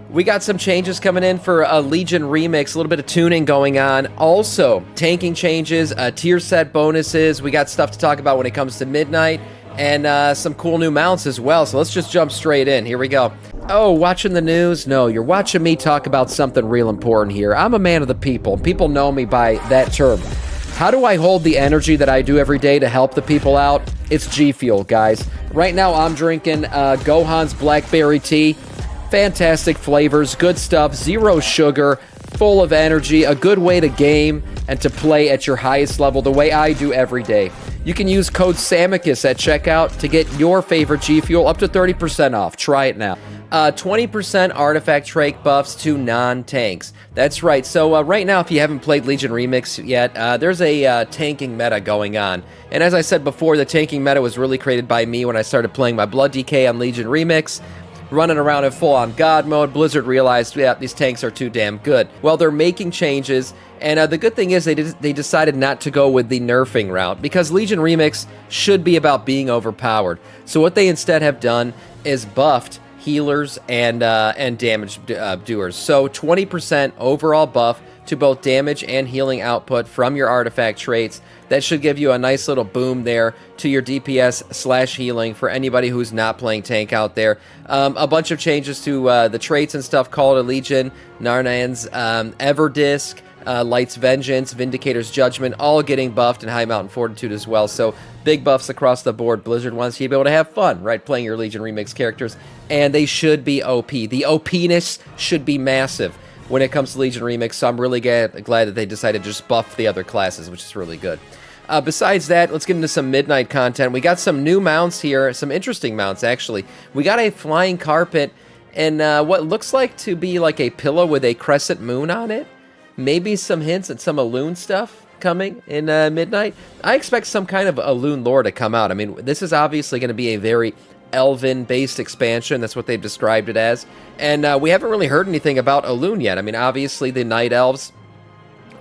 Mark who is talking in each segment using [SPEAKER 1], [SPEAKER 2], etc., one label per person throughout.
[SPEAKER 1] We got some changes coming in for a Legion Remix, a little bit of tuning going on. Also, tanking changes, tier set bonuses. We got stuff to talk about when it comes to Midnight, and some cool new mounts as well. So let's just jump straight in. Here we go. Oh, watching the news? No, you're watching me talk about something real important here. I'm a man of the people. People know me by that term. How do I hold the energy that I do every day to help the people out? It's G Fuel, guys. Right now, I'm drinking Gohan's Blackberry Tea. Fantastic flavors, good stuff, zero sugar, full of energy, a good way to game and to play at your highest level the way I do every day. You can use code Samiccus at checkout to get your favorite G Fuel up to 30% off. Try it now. 20% artifact trait buffs to non-tanks. That's right. So right now, if you haven't played Legion Remix yet, there's a tanking meta going on. And as I said before, the tanking meta was really created by me when I started playing my Blood DK on Legion Remix. Running around in full-on God mode, Blizzard realized, yeah, these tanks are too damn good. Well, they're making changes, and the good thing is they decided not to go with the nerfing route, because Legion Remix should be about being overpowered. So what they instead have done is buffed healers and damage doers. So 20% overall buff to both damage and healing output from your artifact traits. That should give you a nice little boom there to your DPS / healing for anybody who's not playing tank out there. A bunch of changes to the traits and stuff. Call of Legion, Narnan's Everdisk, Light's Vengeance, Vindicator's Judgment, all getting buffed, and High Mountain Fortitude as well. So big buffs across the board. Blizzard wants you to be able to have fun, right, playing your Legion Remix characters, and they should be OP. The OP-ness should be massive when it comes to Legion Remix, so I'm really glad that they decided to just buff the other classes, which is really good. Besides that, let's get into some Midnight content. We got some new mounts here, some interesting mounts, actually. We got a flying carpet and what looks like to be like a pillow with a crescent moon on it. Maybe some hints at some Elune stuff coming in Midnight. I expect some kind of Elune lore to come out. I mean, this is obviously going to be a very Elven-based expansion. That's what they've described it as. And we haven't really heard anything about Elune yet. I mean, obviously the Night Elves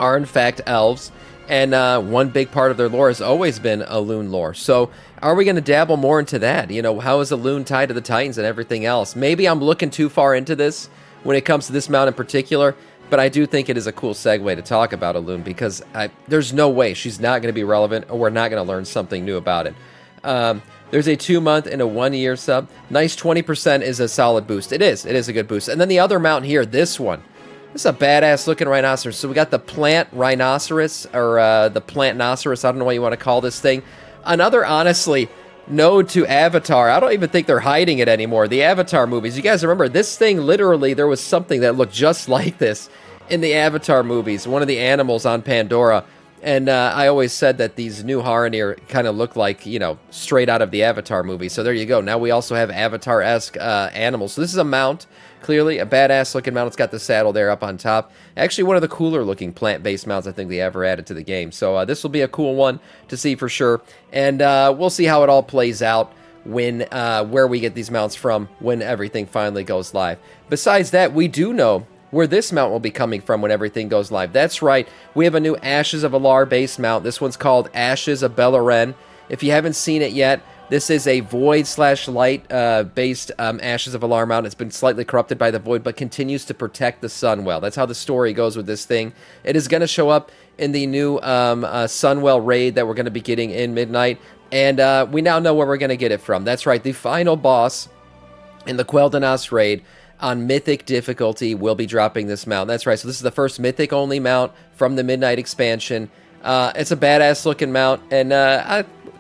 [SPEAKER 1] are in fact elves. And one big part of their lore has always been Elune lore. So are we going to dabble more into that? You know, how is Elune tied to the Titans and everything else? Maybe I'm looking too far into this when it comes to this mount in particular. But I do think it is a cool segue to talk about Elune, because there's no way she's not going to be relevant, or we're not going to learn something new about it. There's a 2-month and a 1-year sub. Nice 20% is a solid boost. It is a good boost. And then the other mount here, this one. This is a badass looking rhinoceros. So we got the plant rhinoceros, or the plantnoceros. I don't know what you want to call this thing. Another, honestly, node to Avatar. I don't even think they're hiding it anymore. The Avatar movies. You guys remember this thing? Literally, there was something that looked just like this in the Avatar movies. One of the animals on Pandora. And I always said that these new Haranir kind of look like, you know, straight out of the Avatar movie. So there you go. Now we also have Avatar-esque animals. So this is a mount. Clearly a badass looking mount. It's got the saddle there up on top. Actually, one of the cooler looking plant-based mounts I think they ever added to the game. So this will be a cool one to see for sure. And we'll see how it all plays out when where we get these mounts from when everything finally goes live. Besides that, we do know where this mount will be coming from when everything goes live. That's right, we have a new Ashes of Alar base mount. This one's called Ashes of Beleren. If you haven't seen it yet, this is a Void/Light based Ashes of Alar mount. It's been slightly corrupted by the Void, but continues to protect the Sunwell. That's how the story goes with this thing. It is going to show up in the new Sunwell raid that we're going to be getting in Midnight, and we now know where we're going to get it from. That's right, the final boss in the Quel'Danas raid on Mythic difficulty will be dropping this mount. That's right, so this is the first Mythic only mount from the Midnight expansion. It's a badass looking mount, and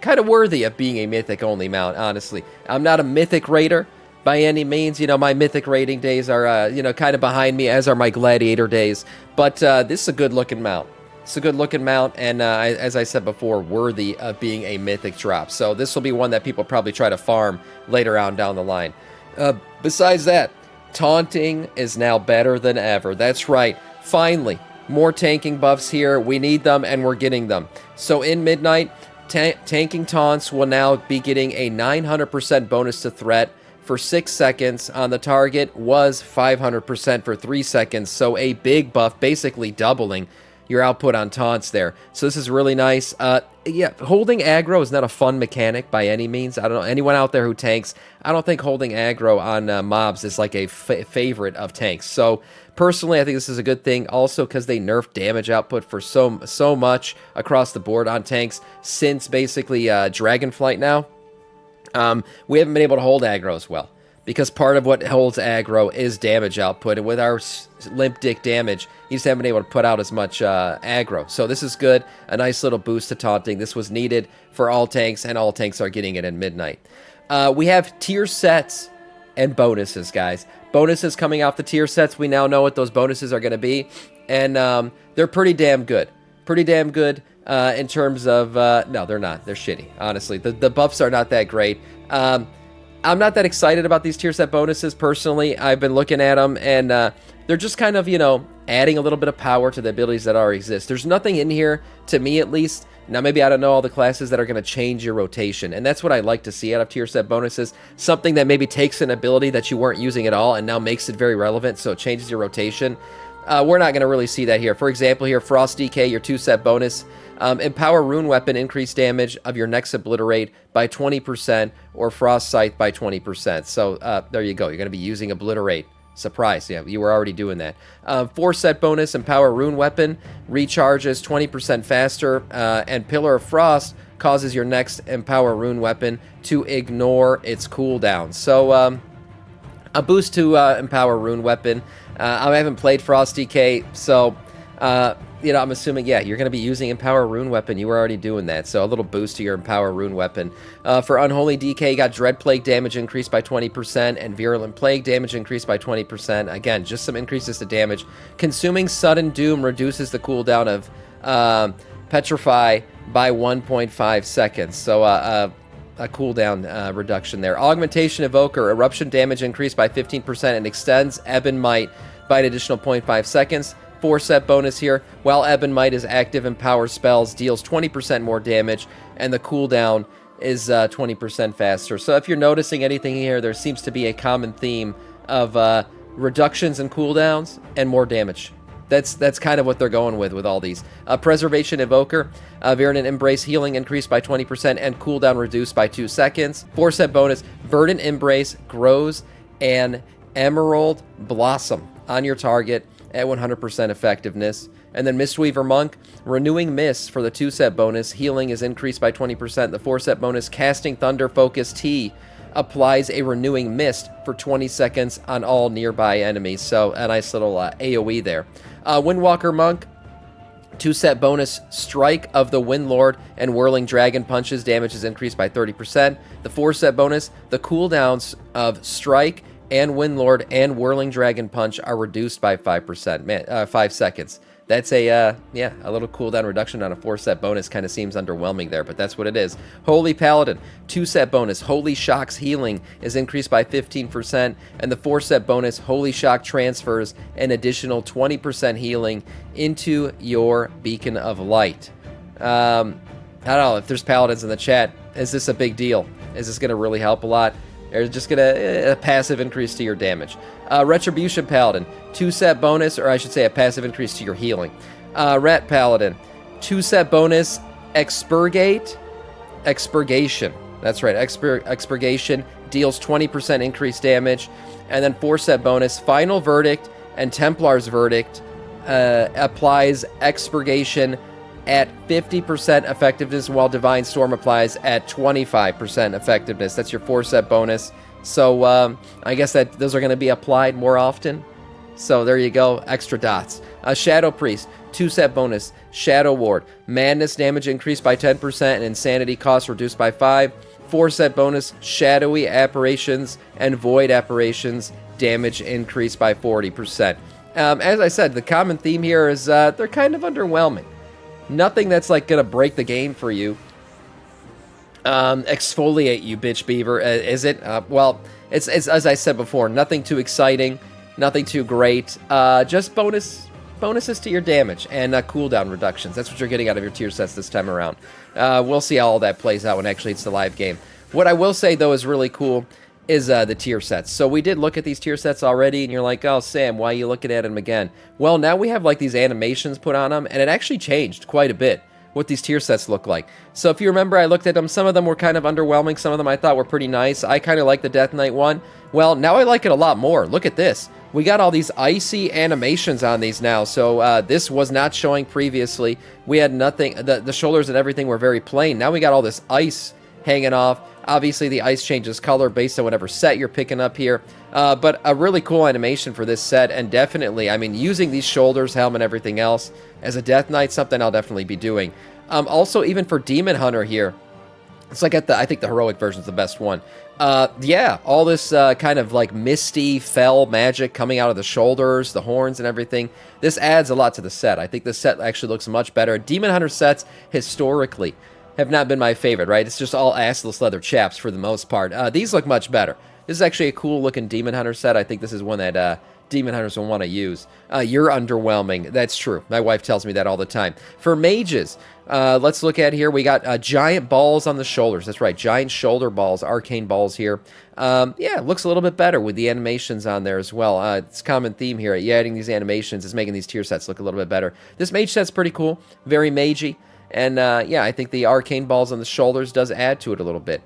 [SPEAKER 1] kind of worthy of being a Mythic only mount, honestly. I'm not a Mythic raider by any means. You know, my Mythic raiding days are, you know, kind of behind me, as are my Gladiator days. But this is a good looking mount. It's a good looking mount, and as I said before, worthy of being a Mythic drop. So this will be one that people probably try to farm later on down the line. Besides that, taunting is now better than ever. That's right. Finally, more tanking buffs here. We need them, and we're getting them. So in Midnight, tanking taunts will now be getting a 900% bonus to threat for 6 seconds on the target. Was 500% for 3 seconds. So a big buff, basically doubling your output on taunts there. So this is really nice. Yeah, holding aggro is not a fun mechanic by any means. I don't know, anyone out there who tanks, I don't think holding aggro on mobs is like a favorite of tanks. So personally, I think this is a good thing. Also, because they nerfed damage output for so much across the board on tanks since basically Dragonflight now. We haven't been able to hold aggro as well, because part of what holds aggro is damage output, and with our limp dick damage, you just haven't been able to put out as much aggro. So this is good, a nice little boost to taunting. This was needed for all tanks, and all tanks are getting it in Midnight. We have tier sets and bonuses, guys. Bonuses coming off the tier sets. We now know what those bonuses are going to be, and they're pretty damn good. Pretty damn good. In terms of, no, they're not. They're shitty, honestly. The buffs are not that great. I'm not that excited about these tier set bonuses, personally. I've been looking at them, and they're just kind of, you know, adding a little bit of power to the abilities that already exist. There's nothing in here, to me at least. Now, maybe I don't know all the classes that are going to change your rotation, and that's what I like to see out of tier set bonuses. Something that maybe takes an ability that you weren't using at all and now makes it very relevant, so it changes your rotation. We're not going to really see that here. For example, here, Frost DK, your 2-set bonus. Empower Rune Weapon, increase damage of your next Obliterate by 20%, or Frost Scythe by 20%. So there you go. You're going to be using Obliterate. Surprise. Yeah, you were already doing that. 4-set bonus, Empower Rune Weapon, recharges 20% faster, and Pillar of Frost causes your next Empower Rune Weapon to ignore its cooldown. So a boost to Empower Rune Weapon. I haven't played Frost DK, so, you know, I'm assuming, yeah, you're going to be using Empower Rune Weapon. You were already doing that, so a little boost to your Empower Rune Weapon. For Unholy DK, you got Dread Plague damage increased by 20%, and Virulent Plague damage increased by 20%. Again, just some increases to damage. Consuming Sudden Doom reduces the cooldown of Petrify by 1.5 seconds. So, a cooldown reduction there. Augmentation Evoker, eruption damage increased by 15% and extends Ebb and Might by an additional 0.5 seconds. 4-set bonus here. While Ebb and Might is active and power spells, deals 20% more damage, and the cooldown is 20% faster. So if you're noticing anything here, there seems to be a common theme of reductions in cooldowns and more damage. That's kind of what they're going with all these. Preservation Evoker, Virulent Embrace healing increased by 20% and cooldown reduced by 2 seconds. 4-set bonus, Verdant Embrace grows an Emerald Blossom on your target at 100% effectiveness. And then Mistweaver Monk, Renewing Mist for the 2-set bonus, healing is increased by 20%. The 4-set bonus, Casting Thunder Focus T, applies a Renewing Mist for 20 seconds on all nearby enemies. So a nice little AoE there. Windwalker Monk, 2-set bonus, Strike of the Windlord and Whirling Dragon Punches damage is increased by 30%. The 4-set bonus, the cooldowns of Strike and Windlord and Whirling Dragon Punch are reduced by 5%, 5 seconds. That's a little cooldown reduction on a 4-set bonus. Kind of seems underwhelming there, but that's what it is. Holy Paladin, 2-set bonus, Holy Shock's healing is increased by 15%, and the 4-set bonus, Holy Shock transfers an additional 20% healing into your Beacon of Light. I don't know if there's Paladins in the chat. Is this a big deal? Is this going to really help a lot? Or just going to a passive increase to your damage. Retribution Paladin, 2-set bonus, or I should say a passive increase to your healing. Rat Paladin, 2-set bonus, Expurgation. That's right, Expurgation deals 20% increased damage. And then 4-set bonus, Final Verdict and Templar's Verdict applies Expurgation at 50% effectiveness, while Divine Storm applies at 25% effectiveness. That's your 4-set bonus. So I guess that those are going to be applied more often. So there you go, extra dots. Shadow Priest, 2-set bonus, Shadow Ward, Madness damage increased by 10% and Insanity cost reduced by 5. 4-set bonus, Shadowy Apparitions and Void Apparitions damage increased by 40%. As I said, the common theme here is they're kind of underwhelming. Nothing that's like gonna break the game for you. Exfoliate, you bitch beaver. Is it? Well, it's as I said before, nothing too exciting, nothing too great. Just bonuses to your damage and cooldown reductions. That's what you're getting out of your tier sets this time around. We'll see how all that plays out when actually it's the live game. What I will say though is really cool is the tier sets. So we did look at these tier sets already, and you're like, oh, Sam, why are you looking at them again? Well, now we have like these animations put on them, and it actually changed quite a bit what these tier sets look like. So if you remember, I looked at them. Some of them were kind of underwhelming. Some of them I thought were pretty nice. I kind of like the Death Knight one. Well, now I like it a lot more. Look at this. We got all these icy animations on these now. So this was not showing previously. We had nothing. The shoulders and everything were very plain. Now we got all this ice hanging off. Obviously, the ice changes color based on whatever set you're picking up here. But a really cool animation for this set. And definitely, I mean, using these shoulders, helm, and everything else as a Death Knight, something I'll definitely be doing. Also, even for Demon Hunter here, it's like I think the heroic version is the best one. Yeah, all this kind of like misty, fell magic coming out of the shoulders, the horns, and everything. This adds a lot to the set. I think the set actually looks much better. Demon Hunter sets, historically, have not been my favorite, right? It's just all assless leather chaps for the most part. These look much better. This is actually a cool looking Demon Hunter set. I think this is one that Demon Hunters will want to use. You're underwhelming. That's true. My wife tells me that all the time. For mages, let's look at here. We got giant balls on the shoulders. That's right, giant shoulder balls, arcane balls here. Yeah, it looks a little bit better with the animations on there as well. It's a common theme here. Yeah, adding these animations is making these tier sets look a little bit better. This mage set's pretty cool. Very magey. And yeah, I think the arcane balls on the shoulders does add to it a little bit.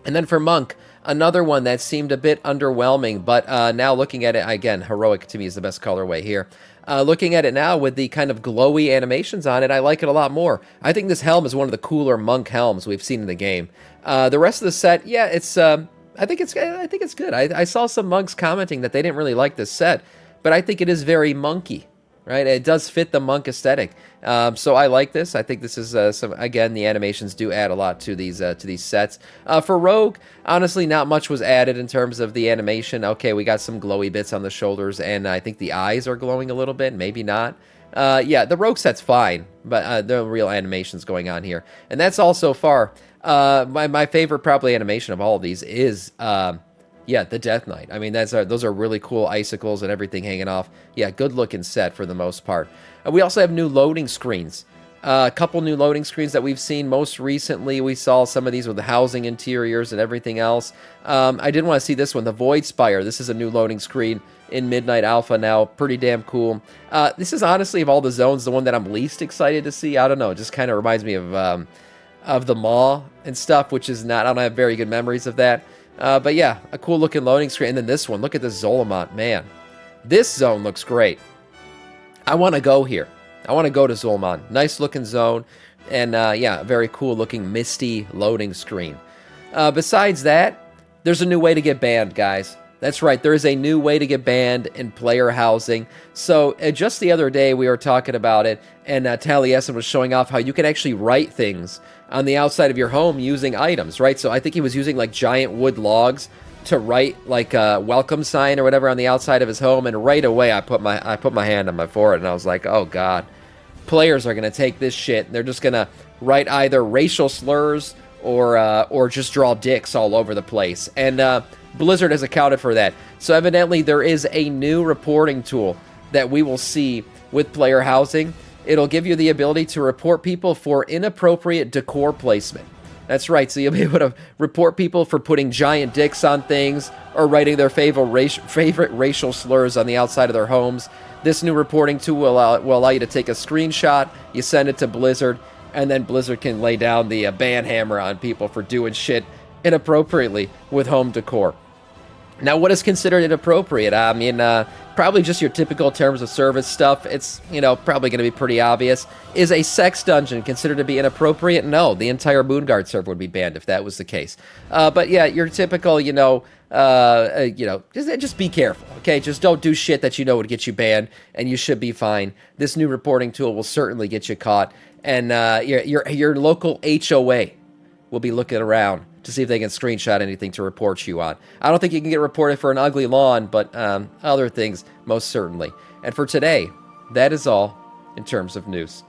[SPEAKER 1] And then for monk, another one that seemed a bit underwhelming, but now looking at it, again, heroic to me is the best colorway here. Looking at it now with the kind of glowy animations on it, I like it a lot more. I think this helm is one of the cooler monk helms we've seen in the game. The rest of the set, yeah, it's I think it's good. I saw some monks commenting that they didn't really like this set, but I think it is very monkey. Right, it does fit the monk aesthetic, so I like this. I think this is again, the animations do add a lot to these sets. For rogue, honestly, not much was added in terms of the animation. Okay, we got some glowy bits on the shoulders, and I think the eyes are glowing a little bit. Maybe not. Yeah, the rogue set's fine, but there are real animations going on here, and that's all so far. My favorite probably animation of all of these is. Yeah, the Death Knight. I mean, those are really cool icicles and everything hanging off. Yeah, good looking set for the most part. We also have new loading screens. A couple new loading screens that we've seen. Most recently, we saw some of these with the housing interiors and everything else. I did want to see this one, the Void Spire. This is a new loading screen in Midnight Alpha now. Pretty damn cool. This is honestly, of all the zones, the one that I'm least excited to see. I don't know. It just kind of reminds me of the Maw and stuff, which is not, I don't have very good memories of that. But yeah, a cool looking loading screen. And then this one, look at this Zolamont, man. This zone looks great. I want to go here. I want to go to Zolamont. Nice looking zone. And yeah, very cool looking misty loading screen. Besides that, there's a new way to get banned, guys. That's right, there is a new way to get banned in player housing. So just the other day we were talking about it, and Taliesin was showing off how you can actually write things on the outside of your home using items, right? So I think he was using like giant wood logs to write like a welcome sign or whatever on the outside of his home, and right away I put my hand on my forehead and I was like, oh god, players are gonna take this shit and they're just gonna write either racial slurs or just draw dicks all over the place. And Blizzard has accounted for that. So evidently there is a new reporting tool that we will see with player housing. It'll give you the ability to report people for inappropriate decor placement. That's right, so you'll be able to report people for putting giant dicks on things or writing their favorite racial slurs on the outside of their homes. This new reporting tool will allow you to take a screenshot, you send it to Blizzard, and then Blizzard can lay down the ban hammer on people for doing shit inappropriately with home decor. Now, what is considered inappropriate? I mean, probably just your typical terms of service stuff. It's, probably going to be pretty obvious. Is a sex dungeon considered to be inappropriate? No, the entire Moonguard server would be banned if that was the case. But yeah, your typical, just be careful, okay? Just don't do shit that would get you banned, and you should be fine. This new reporting tool will certainly get you caught, and your local HOA will be looking around to see if they can screenshot anything to report you on. I don't think you can get reported for an ugly lawn, but other things, most certainly. And for today, that is all in terms of news.